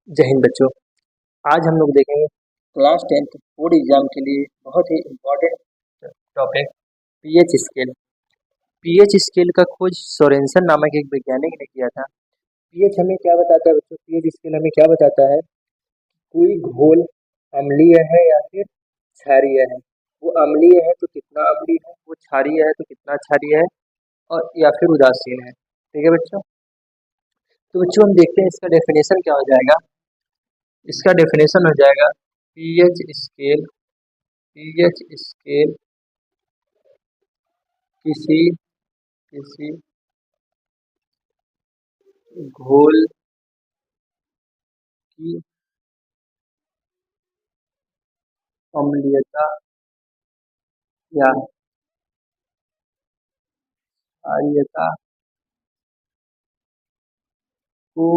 जय हिंद बच्चों। आज हम लोग देखेंगे क्लास 10th बोर्ड एग्जाम के लिए बहुत ही important topic pH scale. PH scale का खोज सोरेनसन नामक एक वैज्ञानिक ने किया था। पीएच हमें क्या बताता है बच्चों? पीएच स्केल हमें क्या बताता है? कोई घोल अम्लीय है या फिर क्षारीय है। वो अम्लीय है तो कितना अम्लीय है, वो क्षारीय है तो कितना क्षारीय है, और या फिर उदासीन है। ठीक है बच्चों। तो बच्चों हम देखते हैं इसका डेफिनेशन क्या हो जाएगा। इसका डेफिनेशन हो जाएगा पीएच स्केल। पीएच स्केल किसी किसी घोल की अम्लीयता या क्षारीयता को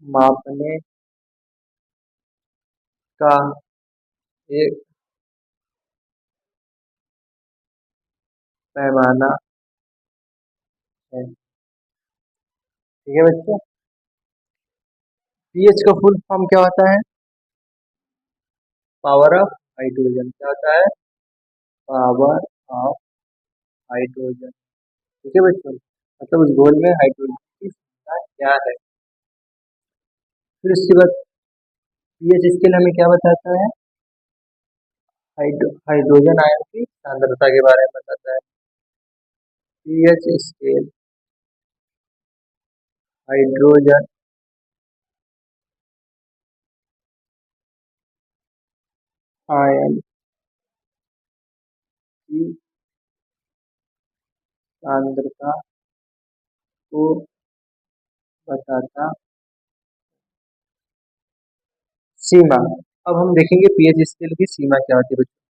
मापने का एक पैमाना है। ठीक है बच्चों। पीएच का फुल फॉर्म क्या होता है? Power of hydrogen. क्या होता है? Power of hydrogen. ठीक है बच्चों। मतलब उस घोल में हाइड्रोजन की संख्या क्या है। फिर उसके बाद पीएच स्केल हमें क्या बताता है? हाइड्रोजन आयन की सांद्रता के बारे में बताता है। पीएच स्केल हाइड्रोजन आयन की सांद्रता को बताता। सीमा। अब हम देखेंगे पीएच स्केल की सीमा क्या होती है बच्चों।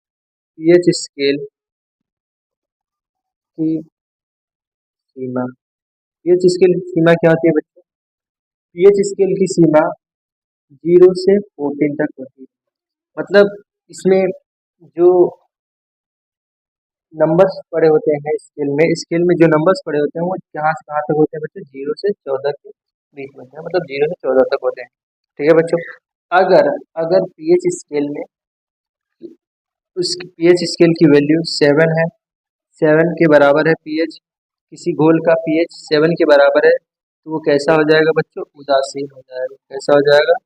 पीएच स्केल की सीमा। पीएच स्केल की सीमा क्या होती है बच्चों? पीएच स्केल की सीमा 0 से 14 तक होती है। मतलब इसमें जो नंबर्स पड़े होते हैं स्केल में जो नंबर्स पड़े होते हैं वो कहाँ से कहाँ तक होते हैं बच्चों? 0 से 14 के बीच में होते हैं। मतलब 0 से 14 तक होते हैं। ठीक है बच्चों। अगर अगर पीएच स्केल में उस पीएच स्केल की वैल्यू 7 है, 7 के बराबर है पीएच, किसी घोल का पीएच 7 के बराबर है, तो वो कैसा हो जाएगा बच्चों? उदासीन हो जाएगा। कैसा हो जाएगा?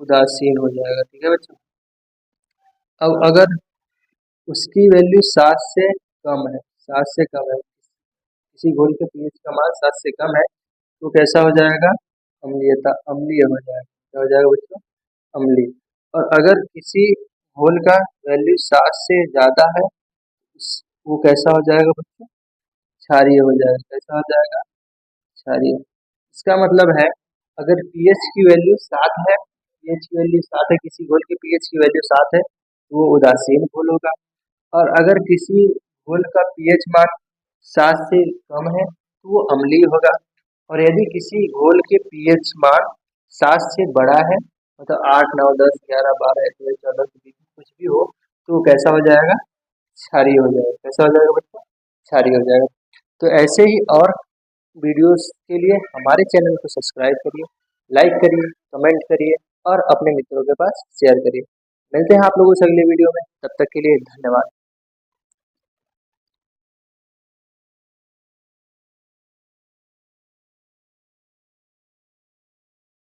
उदासीन हो जाएगा। ठीक है बच्चों। अब अगर उसकी वैल्यू 7 से कम है, 7 से कम है, किसी घोल के पीएच का मान 7 से कम है, तो कैसा हो जाएगा? अम्लीयता, अम्लीय हो जाएगा। क्या हो जाएगा बच्चों? अम्लीय। और अगर किसी घोल का वैल्यू 7 से ज़्यादा है, वो कैसा हो जाएगा बच्चों? क्षारीय हो जाएगा। कैसा हो जाएगा? क्षारीय। इसका मतलब है अगर पीएच की वैल्यू 7 है, पीएच की वैल्यू 7 है, किसी घोल के पीएच की वैल्यू 7 है, तो वो उदासीन घोल होगा। और अगर किसी घोल का पीएच मान 7 से कम है तो वो अम्लीय होगा। और यदि किसी घोल के पीएच मान 7 से बड़ा है, मतलब 8, 9, 10, 11, 12, 13, 14 के बीच में कुछ भी हो, तो वो कैसा हो जाएगा? क्षारीय हो जाएगा। कैसा हो जाएगा बच्चों? क्षारीय हो जाएगा। तो ऐसे ही और वीडियोस के लिए हमारे चैनल को सब्सक्राइब करिए, लाइक करिए, कमेंट करिए और अपने मित्रों के पास शेयर करिए। मिलते हैं आप लोगों से अगले वीडियो में। तब तक के लिए धन्यवाद।